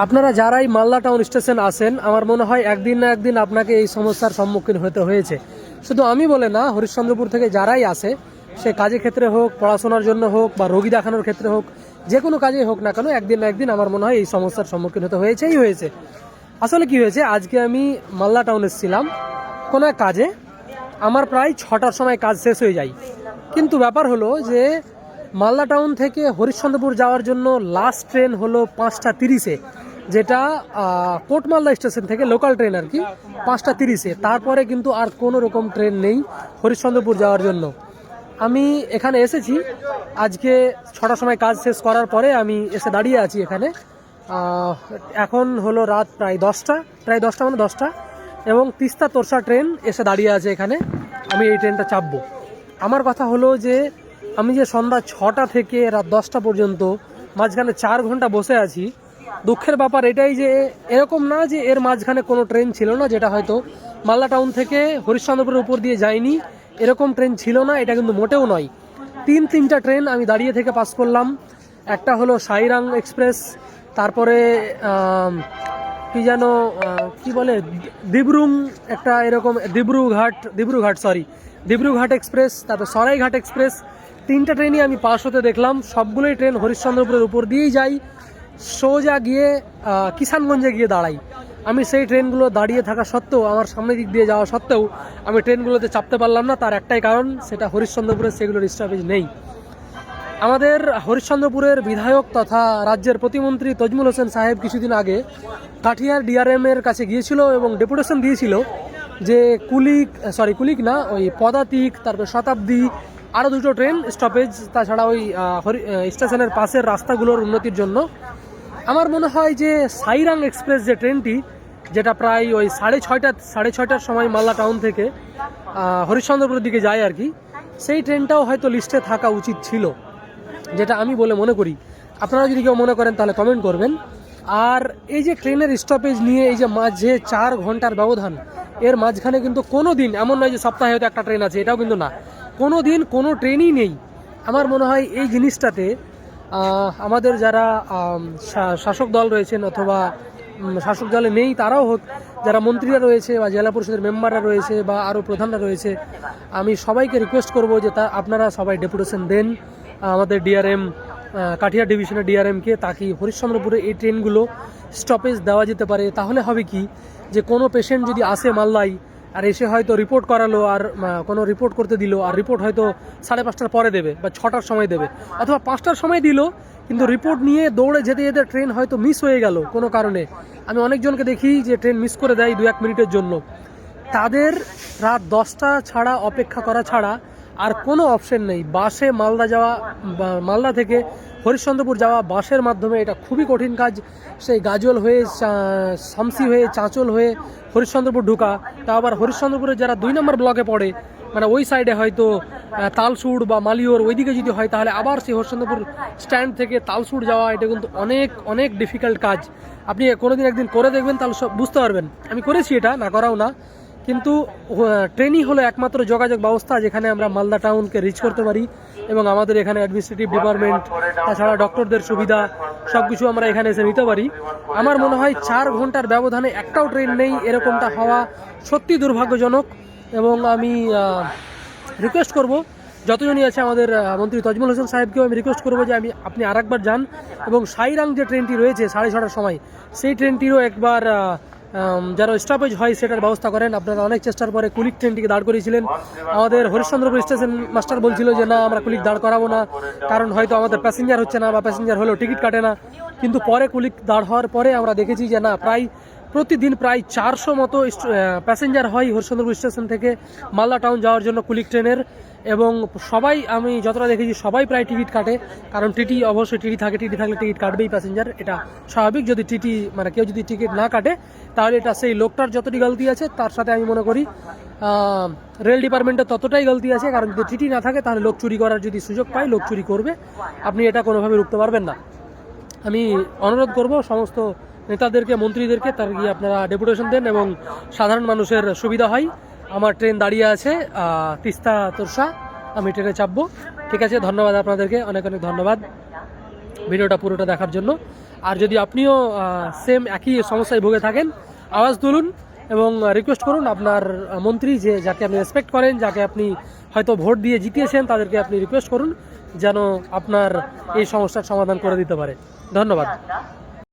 আপনারা যারাই Malda town station আসেন, আমার মনে হয় একদিন না একদিন আপনাকে এই সমস্যার সম্মুখীন হতে হয়েছে। শুধু আমি বলে না, হরিশ্চন্দ্রপুর থেকে যারাই আসে, সে কাজের ক্ষেত্রে হোক, পড়াশোনার জন্য হোক, বা রোগী দেখানোর ক্ষেত্রে হোক, যে কোনো কাজেই হোক না কেন, একদিন না একদিন আমার মনে হয় এই সমস্যার সম্মুখীন হতে হয়েছে। আসলে কি হয়েছে, আজকে আমি মালদা টাউন এসেছিলাম কোনো এক কাজে। আমার প্রায় 6টার সময় কাজ শেষ হয়ে যায়, কিন্তু ব্যাপার হলো যে মালদা টাউন থেকে হরিশ্চন্দ্রপুর যাওয়ার জন্য লাস্ট ট্রেন হলো 5টা 30-এ, যেটা কোট মালদা স্টেশন থেকে লোকাল ট্রেন আর কি, 5টা 30-এ। তারপরে কিন্তু আর কোনো রকম ট্রেন নেই হরিশ্চন্দ্রপুর যাওয়ার জন্য। আমি এখানে এসেছি আজকে 6টার সময় কাজ শেষ করার পরে, আমি এসে দাঁড়িয়ে আছি এখানে। এখন হলো রাত প্রায় দশটা মানে 10টা, এবং তিস্তা তোরসা ট্রেন এসে দাঁড়িয়ে আছে এখানে। আমি এই ট্রেনটা চাপবো। আমার কথা হলো যে আমি যে সন্ধ্যা 6টা থেকে রাত 10টা পর্যন্ত মাঝখানে 4 ঘন্টা বসে আছি, দুঃখের ব্যাপার এটাই যে এরকম না যে এর মাঝখানে কোনো ট্রেন ছিল না যেটা হয়তো মালদা টাউন থেকে হরিশ্চন্দ্রপুরের উপর দিয়ে যায়নি, এরকম ট্রেন ছিল না, এটা কিন্তু মোটেও নয়। তিনটা ট্রেন আমি দাঁড়িয়ে থেকে পাস করলাম। একটা হলো সাইরাং এক্সপ্রেস, তারপরে কি যেন কি বলে দিব্রুং, একটা এরকম দিব্রুঘাট এক্সপ্রেস, তারপর সরাইঘাট এক্সপ্রেস। 3টা ট্রেনই আমি পাস হতে দেখলাম। সবগুলোই ট্রেন হরিশ্চন্দ্রপুরের উপর দিয়েই যাই, সোজা গিয়ে কিষানগঞ্জে গিয়ে দাঁড়াই। আমি সেই ট্রেনগুলো দাঁড়িয়ে থাকা সত্ত্বেও, আমার সামনের দিক দিয়ে যাওয়া সত্ত্বেও আমি ট্রেনগুলোতে চাপতে পারলাম না। তার একটাই কারণ, সেটা হরিশ্চন্দ্রপুরের সেগুলোর স্টপেজ নেই। আমাদের হরিশ্চন্দ্রপুরের বিধায়ক তথা রাজ্যের প্রতিমন্ত্রী তজমুল হোসেন সাহেব কিছুদিন আগে কাঠিয়ার ডিআরএম এর কাছে গিয়েছিল এবং ডেপুটেশন দিয়েছিল যে কুলিক না, ওই পদাতিক, তারপর শতাব্দী, আরও 2টো ট্রেন স্টপেজ, তাছাড়া ওই স্টেশনের পাশের রাস্তাগুলোর উন্নতির জন্য। আমার মনে হয় যে সাইরাং এক্সপ্রেস যে ট্রেনটি, যেটা প্রায় ওই সাড়ে ছয়টার সময় মালদা টাউন থেকে হরিশ্চন্দ্রপুরের দিকে যায় আর কি, সেই ট্রেনটাও হয়তো লিস্টে থাকা উচিত ছিল, যেটা আমি বলে মনে করি। আপনারা যদি কেউ মনে করেন তাহলে কমেন্ট করবেন। আর এই যে ট্রেনের স্টপেজ নিয়ে এই যে মাঝে 4 ঘন্টার ব্যবধান, এর মাঝখানে কিন্তু কোনো দিন এমন নয় যে সপ্তাহে হয়তো একটা ট্রেন আছে, এটাও কিন্তু না, কোনো দিন কোনো ট্রেনই নেই। আমার মনে হয় এই জিনিসটাতে আমাদের যারা শাসক দল রয়েছেন, অথবা শাসক দলে নেই তারাও হোক, যারা মন্ত্রীরা রয়েছে বা জেলা পরিষদের মেম্বাররা রয়েছে বা আরও প্রধানরা রয়েছে, আমি সবাইকে রিকোয়েস্ট করব যে আপনারা সবাই ডেপুটেশন দেন আমাদের ডিআরএম, কাঠিয়ার ডিভিশনের ডিআরএমকে, তাকে হরিশ্চন্দ্রপুরে এই ট্রেনগুলো স্টপেজ দেওয়া যেতে পারে। তাহলে হবে কি, যে কোনো পেশেন্ট যদি আসে মালদায় আর এসে হয়তো রিপোর্ট করালো, আর কোনো রিপোর্ট করতে দিল, আর রিপোর্ট হয়তো 5:30টার পরে দেবে বা 6টার সময় দেবে, অথবা 5টার সময় দিল, কিন্তু রিপোর্ট নিয়ে দৌড়ে যেতে যেতে ট্রেন হয়তো মিস হয়ে গেল কোনো কারণে। আমি অনেকজনকে দেখি যে ট্রেন মিস করে দেয় 2-1 মিনিটের জন্য। তাদের রাত 10টা ছাড়া, অপেক্ষা করা ছাড়া আর কোনো অপশন নেই। বাসে মালদা থেকে হরিশ্চন্দ্রপুর যাওয়া বাসের মাধ্যমে, এটা খুবই কঠিন কাজ। সেই গাজল হয়ে, শামসি হয়ে, চাঁচল হয়ে হরিশ্চন্দ্রপুর ঢোকা, তা আবার হরিশ্চন্দ্রপুরের যারা 2 নম্বর ব্লকে পড়ে, মানে ওই সাইডে হয়তো তালসুড় বা মালিয়র ওইদিকে যদি হয়, তাহলে আবার সেই হরিশ্চন্দ্রপুর স্ট্যান্ড থেকে তালসুড় যাওয়া, এটা কিন্তু অনেক অনেক ডিফিকাল্ট কাজ। আপনি কোনোদিন একদিন করে দেখবেন, তাহলে সব বুঝতে পারবেন। আমি করেছি, এটা না করাও না, কিন্তু ট্রেনই হলো একমাত্র যোগাযোগ ব্যবস্থা যেখানে আমরা মালদা টাউনকে রিচ করতে পারি, এবং আমাদের এখানে অ্যাডমিনিস্ট্রেটিভ ডিপার্টমেন্ট, তাছাড়া ডক্টরদের সুবিধা, সব কিছু আমরা এখানে এসে নিতে পারি। আমার মনে হয় 4 ঘন্টার ব্যবধানে একটাও ট্রেন নেই, এরকমটা হওয়া সত্যি দুর্ভাগ্যজনক। এবং আমি রিকোয়েস্ট করব যতজনই আছে, আমাদের মন্ত্রী তজমুল হোসেন সাহেবকেও আমি রিকোয়েস্ট করবো যে আপনি আরেকবার যান, এবং সাইরাং যে ট্রেনটি রয়েছে 6:30টার সময়, সেই ট্রেনটিরও একবার যারা স্টপেজ হয় সেটার ব্যবস্থা করেন। আপনারা অনেক চেষ্টার পরে কুলিক ট্রেনটিকে দাঁড় করিয়েছিলেন। আমাদের হরিশ্চন্দ্রপুর স্টেশন মাস্টার বলছিল যে না, আমরা কুলিক দাঁড় করাবো না, কারণ হয়তো আমাদের প্যাসেঞ্জার হচ্ছে না, বা প্যাসেঞ্জার হলেও টিকিট কাটে না। কিন্তু পরে কুলিক দাঁড় হওয়ার পরে আমরা দেখেছি যে না, প্রতিদিন প্রায় 400 মতো প্যাসেঞ্জার হয় হরিশ্চন্দ্রপুর স্টেশন থেকে মালদা টাউন যাওয়ার জন্য কুলিক ট্রেনের। এবং সবাই, আমি যতটা দেখেছি, সবাই প্রায় টিকিট কাটে, কারণ অবশ্যই টিটি থাকলে টিকিট কাটবেই প্যাসেঞ্জার, এটা স্বাভাবিক। যদি কেউ যদি টিকিট না কাটে, তাহলে এটা সেই লোকটার যতটি গলতি আছে, তার সাথে আমি মনে করি রেল ডিপার্টমেন্টের ততটাই গলতি আছে, কারণ যদি টিটি না থাকে তাহলে লোক চুরি করার যদি সুযোগ পায়, লোক চুরি করবে। আপনি এটা কোনোভাবে রুখতে পারবেন না। আমি অনুরোধ করব সমস্ত নেতাদেরকে, মন্ত্রীদেরকে, তার গিয়ে আপনারা ডেপুটেশন দেন এবং সাধারণ মানুষের সুবিধা হয়। আমার ট্রেন দাঁড়িয়ে আছে তিস্তা তোরসা, আমি ট্রেনে চাপবো। ঠিক আছে, ধন্যবাদ আপনাদেরকে, অনেক অনেক ধন্যবাদ ভিডিওটা পুরোটা দেখার জন্য। আর যদি আপনিও সেম একই সমস্যায় ভুগে থাকেন, আওয়াজ তুলুন এবং রিকোয়েস্ট করুন আপনার মন্ত্রী, যাকে আপনি রেসপেক্ট করেন, যাকে আপনি হয়তো ভোট দিয়ে জিতিয়েছেন, তাদেরকে আপনি রিকোয়েস্ট করুন যেন আপনার এই সমস্যার সমাধান করে দিতে পারে। ধন্যবাদ।